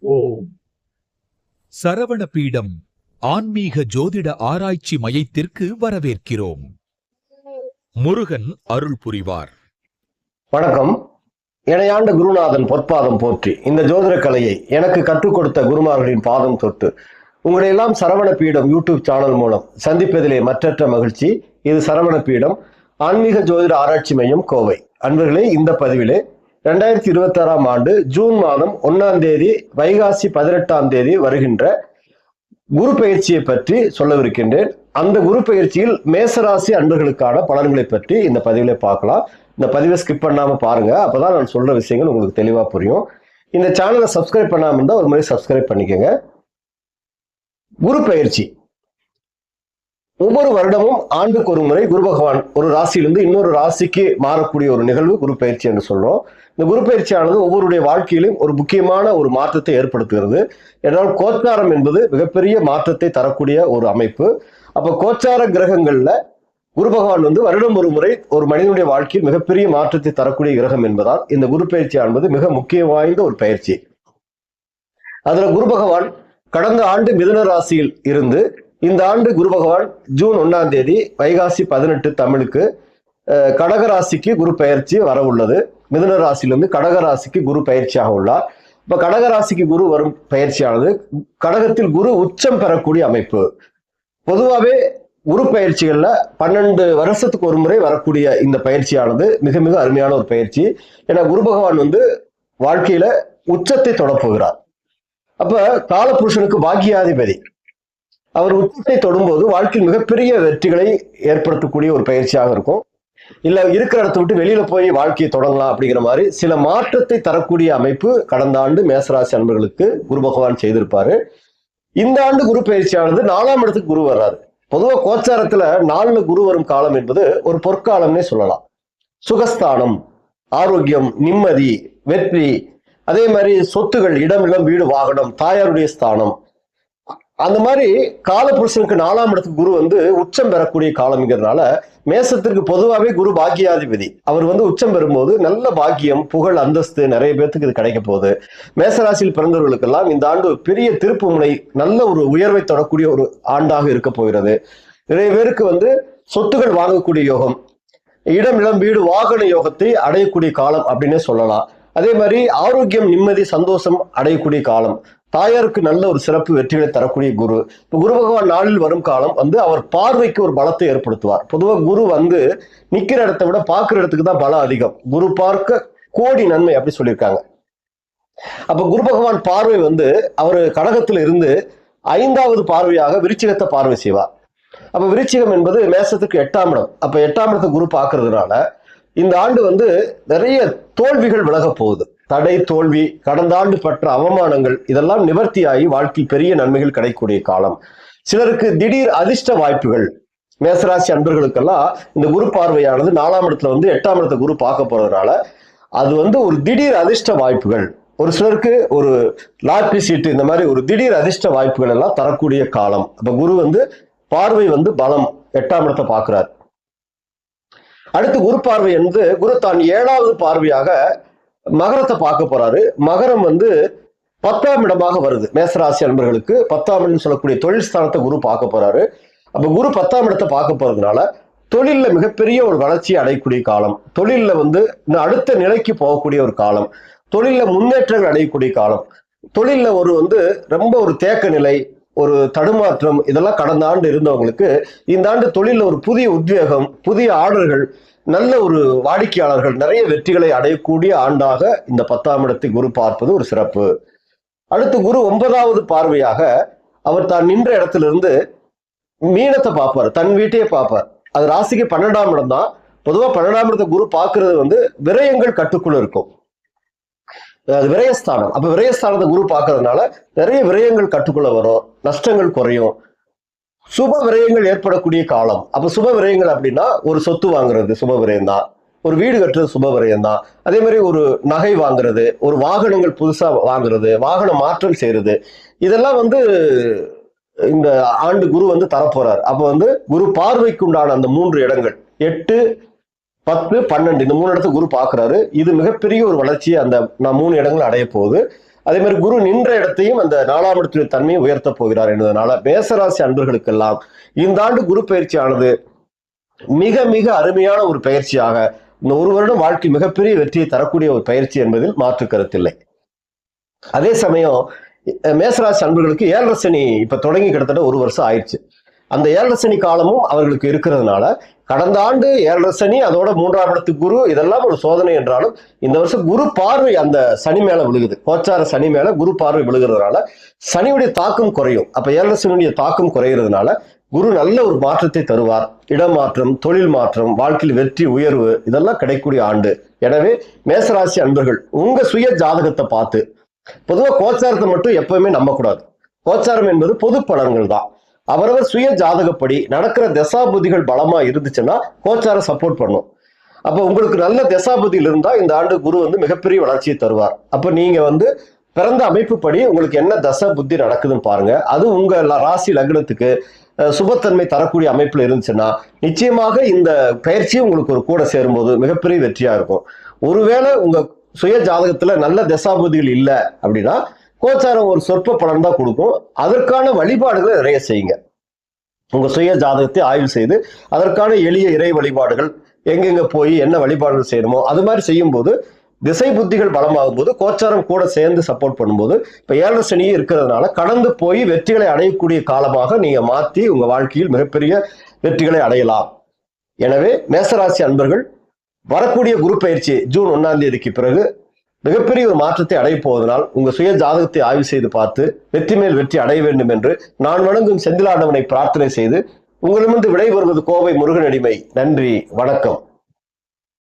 ஓம் சரவண பீடம் ஆன்மீக ஜோதிட ஆராய்ச்சி மையத்திற்கு வரவேற்கிறோம். முருகன் அருள் புரிவார். வணக்கம். இணையாண்ட குருநாதன் பொற்பாதம் போற்றி. இந்த ஜோதிட கலையை எனக்கு கற்றுக் கொடுத்த குருமார்களின் பாதம் தொட்டு உங்களை எல்லாம் சரவண பீடம் யூடியூப் சேனல் மூலம் சந்திப்பதிலே மற்றற்ற மகிழ்ச்சி. இது சரவண பீடம் ஆன்மீக ஜோதிட ஆராய்ச்சி மையம், கோவை. அன்பர்களே, இந்த பதிவிலே 2026ஆம் ஆண்டு ஜூன் மாதம் 1ஆம் தேதி வைகாசி 18ஆம் தேதி வருகின்ற குரு பயிற்சியை பற்றி சொல்லவிருக்கின்றேன். அந்த குரு பயிற்சியில் மேசராசி அன்பர்களுக்கான பலன்களை பற்றி இந்த பதிவிலே பார்க்கலாம். இந்த பதிவை ஸ்கிப் பண்ணாம பாருங்க, அப்பதான் நான் சொல்ற விஷயங்கள் உங்களுக்கு தெளிவா புரியும். இந்த சேனலை சப்ஸ்கிரைப் பண்ணாம இருந்தா ஒரு முறை சப்ஸ்கிரைப் பண்ணிக்கோங்க. குரு பயிற்சி ஒவ்வொரு வருடமும் ஆண்டுக்கு ஒரு முறை குரு பகவான் ஒரு ராசியிலிருந்து இன்னொரு ராசிக்கு மாறக்கூடிய ஒரு நிகழ்வு குரு பயிற்சி என்று சொல்றோம். இந்த குரு பயிற்சியானது ஒவ்வொருடைய வாழ்க்கையிலும் ஒரு முக்கியமான ஒரு மாற்றத்தை ஏற்படுத்துகிறது. என்றால் கோச்சாரம் என்பது மிகப்பெரிய மாற்றத்தை தரக்கூடிய ஒரு அமைப்பு. அப்ப கோச்சார கிரகங்கள்ல குரு பகவான் வருடம் ஒரு முறை ஒரு மனிதனுடைய வாழ்க்கையில் மிகப்பெரிய மாற்றத்தை தரக்கூடிய கிரகம் என்பதால் இந்த குரு பயிற்சி என்பது மிக முக்கிய வாய்ந்த ஒரு பயிற்சி. அதுல குரு பகவான் கடந்த ஆண்டு மிதுன ராசியில் இருந்து இந்த ஆண்டு குரு பகவான் ஜூன் 1ஆம் தேதி வைகாசி 18 தமிழுக்கு கடகராசிக்கு குரு பயிற்சி வர உள்ளது. மிதுன ராசியிலிருந்து கடகராசிக்கு குரு பயிற்சியாக உள்ளார். இப்ப கடகராசிக்கு குரு வரும் பயிற்சியானது கடகத்தில் குரு உச்சம் பெறக்கூடிய அமைப்பு. பொதுவாகவே குரு பயிற்சிகள்ல 12 வருஷத்துக்கு ஒரு முறை வரக்கூடிய இந்த பயிற்சியானது மிக மிக அருமையான ஒரு பயிற்சி. ஏன்னா குரு பகவான் வாழ்க்கையில உச்சத்தை தொடப்புகிறார். அப்ப காலபுருஷனுக்கு பாக்கியாதிபதி. அவர் உச்சத்தை தொடும்போது வாழ்க்கையில் மிகப்பெரிய வெற்றிகளை ஏற்படுத்தக்கூடிய ஒரு பயிற்சியாக இருக்கும். இல்ல இருக்கிற இடத்த விட்டு வெளியில போய் வாழ்க்கையை தொடங்கலாம் அப்படிங்கிற மாதிரி சில மாற்றத்தை தரக்கூடிய அமைப்பு கடந்த ஆண்டு மேசராசி அன்பர்களுக்கு குரு பகவான் செய்திருப்பாரு. இந்த ஆண்டு குரு பயிற்சியானது 4ஆம் இடத்துக்கு குரு வர்றாரு. பொதுவாக கோச்சாரத்துல 4 குரு வரும் காலம் என்பது ஒரு பொற்காலம்னே சொல்லலாம். சுகஸ்தானம், ஆரோக்கியம், நிம்மதி, வெற்றி, அதே மாதிரி சொத்துகள், இடம், வீடு, வாகனம், தாயாருடைய ஸ்தானம், அந்த மாதிரி காலபுருஷனுக்கு 4ஆம் இடத்துக்கு குரு உச்சம் பெறக்கூடிய காலம்ங்கிறதுனால மேசத்திற்கு பொதுவாகவே குரு பாக்கியாதிபதி. அவர் உச்சம் பெறும்போது நல்ல பாக்கியம், புகழ், அந்தஸ்து நிறைய பேர்த்துக்கு இது கிடைக்க போகுது. மேசராசியில் பிறந்தவர்களுக்கெல்லாம் இந்த ஆண்டு பெரிய திருப்பு முனை, நல்ல ஒரு உயர்வை தொடக்கூடிய ஒரு ஆண்டாக இருக்க போகிறது. நிறைய பேருக்கு சொத்துகள் வாங்கக்கூடிய யோகம், இடம், வீடு, வாகன யோகத்தை அடையக்கூடிய காலம் அப்படின்னே சொல்லலாம். அதே மாதிரி ஆரோக்கியம், நிம்மதி, சந்தோஷம் அடையக்கூடிய காலம். தாயாருக்கு நல்ல ஒரு சிறப்பு வெற்றிகளை தரக்கூடிய குரு. இப்போ குரு பகவான் நாளில் வரும் காலம் அவர் பார்வைக்கு ஒரு பலத்தை ஏற்படுத்துவார். பொதுவாக குரு நிக்கிற இடத்தை விட பார்க்கிற இடத்துக்கு தான் பலம் அதிகம். குரு பார்க்க கோடி நன்மை அப்படி சொல்லியிருக்காங்க. அப்ப குரு பகவான் பார்வை அவர் கடகத்துல இருந்து 5ஆவது பார்வையாக விருச்சிகத்தை பார்வை செய்வார். அப்ப விருச்சிகம் என்பது மேசத்துக்கு 8ஆம் இடம். அப்ப 8ஆம் இடத்தை குரு பார்க்கறதுனால இந்த ஆண்டு நிறைய தோல்விகள் விலக போகுது. தடை, தோல்வி, கடந்த ஆண்டு பற்ற அவமானங்கள் இதெல்லாம் நிவர்த்தியாகி வாழ்க்கை பெரிய நன்மைகள் கிடைக்கக்கூடிய காலம். சிலருக்கு திடீர் அதிர்ஷ்ட வாய்ப்புகள். மேசராசி அன்பர்களுக்கெல்லாம் இந்த குரு பார்வையானது 4ஆம் இடத்துல 8ஆம் இடத்தை குரு பார்க்க போறதுனால அது ஒரு திடீர் அதிர்ஷ்ட வாய்ப்புகள். ஒரு சிலருக்கு ஒரு லாட்டரி சீட்டு, இந்த மாதிரி ஒரு திடீர் அதிர்ஷ்ட வாய்ப்புகள் எல்லாம் தரக்கூடிய காலம். அப்ப குரு பார்வை பலம் 8ஆம் இடத்தை பார்க்கிறார். அடுத்து குரு பார்வை குரு தான் 7ஆவது பார்வையாக மகரத்தை பார்க்க போறாரு. மகரம் 10ஆம் இடமாக வருது. மேசராசி அன்பர்களுக்கு 10ஆம் இடம் சொல்லக்கூடிய தொழில் ஸ்தானத்தை குரு பார்க்க போறாரு. அப்ப குரு 10ஆம் இடத்தை பார்க்க போறதுனால தொழில்ல மிகப்பெரிய ஒரு வளர்ச்சியை அடையக்கூடிய காலம். தொழில்ல இன்னும் அடுத்த நிலைக்கு போகக்கூடிய ஒரு காலம். தொழில்ல முன்னேற்றங்கள் அடையக்கூடிய காலம். தொழில்ல ரொம்ப ஒரு தேக்க நிலை, ஒரு தடுமாற்றம் இதெல்லாம் கடந்த ஆண்டு இருந்தவங்களுக்கு இந்த ஆண்டு தொழில்ல ஒரு புதிய உத்வேகம், புதிய ஆர்டர்கள், நல்ல ஒரு வாடிக்கையாளர்கள், நிறைய வெற்றிகளை அடையக்கூடிய ஆண்டாக இந்த 10ஆம் இடத்தை குரு பார்ப்பது ஒரு சிறப்பு. அடுத்து குரு 9ஆவது பார்வையாக அவர் தான் நின்ற இடத்திலிருந்து மீனத்தை பார்ப்பார், தன் வீட்டையே பார்ப்பார். அது ராசிக்கு 12ஆம் இடம் தான். பொதுவாக 12ஆம் இடத்தை குரு பார்க்கறது விரயங்கள் கட்டுக்குள்ள இருக்கும். அது விரயஸ்தானம். அப்ப விரயஸ்தானத்தை குரு பார்க்கறதுனால நிறைய விரயங்கள் கட்டுக்குள்ள வரும், நஷ்டங்கள் குறையும், சுப விரயங்கள் ஏற்படக்கூடிய காலம். அப்ப சுப விரயங்கள் அப்படின்னா ஒரு சொத்து வாங்குறது சுப விரயம் தான், ஒரு வீடு கட்டுறது சுப விரயம் தான், அதே மாதிரி ஒரு நகை வாங்குறது, ஒரு வாகனங்கள் புதுசா வாங்குறது, வாகன மாற்றம் செய்யறது, இதெல்லாம் இந்த ஆண்டு குரு தரப்போறார். அப்ப குரு பார்வைக்கு உண்டான அந்த 3 இடங்கள் 8, 10, 12 இந்த 3 இடத்தை குரு பார்க்கிறாரு. இது மிகப்பெரிய ஒரு வளர்ச்சியை அந்த 3 இடங்கள் அடைய போகுது. அதே மாதிரி குரு நின்ற இடத்தையும் அந்த 4ஆம் இடத்தின் தன்மையை உயர்த்த போகிறார் என்பதனால மேசராசி அன்பர்களுக்கெல்லாம் இந்த ஆண்டு குரு பயிற்சியானது மிக மிக அருமையான ஒரு பயிற்சியாக இந்த ஒரு வருடம் வாழ்க்கை மிகப்பெரிய வெற்றியை தரக்கூடிய ஒரு பயிற்சி என்பதில் மாற்று கருத்தில்லை. அதே சமயம் மேசராசி அன்பர்களுக்கு 7.5 சனி இப்ப தொடங்கி கிட்டத்தட்ட 1 வருஷம் ஆயிடுச்சு. அந்த 7.5 சனி காலமும் அவர்களுக்கு இருக்கிறதுனால கடந்த ஆண்டு 7.5 சனி, அதோட 3ஆம் இடத்துக்கு குரு, இதெல்லாம் ஒரு சோதனை என்றாலும் இந்த வருஷம் குரு பார்வை அந்த சனி மேல விழுகுது. கோச்சார சனி மேல குரு பார்வை விழுகிறதுனால சனியுடைய தாக்கம் குறையும். அப்ப 7.5 சனியுடைய தாக்கம் குறைகிறதுனால குரு நல்ல ஒரு மாற்றத்தை தருவார். இடமாற்றம், தொழில் மாற்றம், வாழ்க்கையில் வெற்றி, உயர்வு இதெல்லாம் கிடைக்கக்கூடிய ஆண்டு. எனவே மேசராசி அன்பர்கள் உங்க சுய ஜாதகத்தை பார்த்து, பொதுவாக கோச்சாரத்தை மட்டும் எப்பவுமே நம்பக்கூடாது. கோச்சாரம் என்பது பொது பலன்கள் தான். அவரவர் சுய ஜாதகப்படி நடக்கிற தசாபுதிகள் பலமா இருந்துச்சுன்னா கோச்சாரம் சப்போர்ட் பண்ணும். அப்ப உங்களுக்கு நல்ல தசாபுதிகள் இருந்தா இந்த ஆண்டு குரு மிகப்பெரிய வளர்ச்சியை தருவார். அப்ப நீங்க பிறந்த அமைப்பு படி உங்களுக்கு என்ன தசை புத்தி நடக்குதுன்னு பாருங்க. அது உங்க ராசி லக்னத்துக்கு சுபத்தன்மை தரக்கூடிய அமைப்புல இருந்துச்சுன்னா நிச்சயமாக இந்த பயிற்சி உங்களுக்கு ஒரு கூட சேரும்போது மிகப்பெரிய வெற்றியா இருக்கும். ஒருவேளை உங்க சுய ஜாதகத்துல நல்ல தசாபுதிகள் இல்லை அப்படின்னா கோச்சாரம் ஒரு சொற்ப பலன் தான் கொடுக்கும். அதற்கான வழிபாடுகளை நிறைய செய்யுங்க. உங்க சுய ஜாதகத்தை ஆய்வு செய்து அதற்கான எளிய இறை வழிபாடுகள் எங்கெங்க போய் என்ன வழிபாடுகள் செய்யணுமோ அது மாதிரி செய்யும் போது திசை புத்திகள் பலமாகும் போது கோச்சாரம் கூட சேர்ந்து சப்போர்ட் பண்ணும்போது இப்ப 7.5 சனியே இருக்கிறதுனால கடந்து போய் வெற்றிகளை அடையக்கூடிய காலமாக நீங்க மாற்றி உங்க வாழ்க்கையில் மிகப்பெரிய வெற்றிகளை அடையலாம். எனவே மேசராசி அன்பர்கள் வரக்கூடிய குரு பயிற்சி ஜூன் 1ஆம் தேதிக்கு பிறகு மிகப்பெரிய ஒரு மாற்றத்தை அடைய போவதனால் உங்க சுய ஜாதகத்தை ஆய்வு செய்து பார்த்து வெற்றி மேல் வெற்றி அடைய வேண்டும் என்று நான் வணங்கும் செந்திலாண்டவனை பிரார்த்தனை செய்து உங்களிடமிருந்து விடைபெறுவது கோவை முருகனடிமை. நன்றி, வணக்கம்.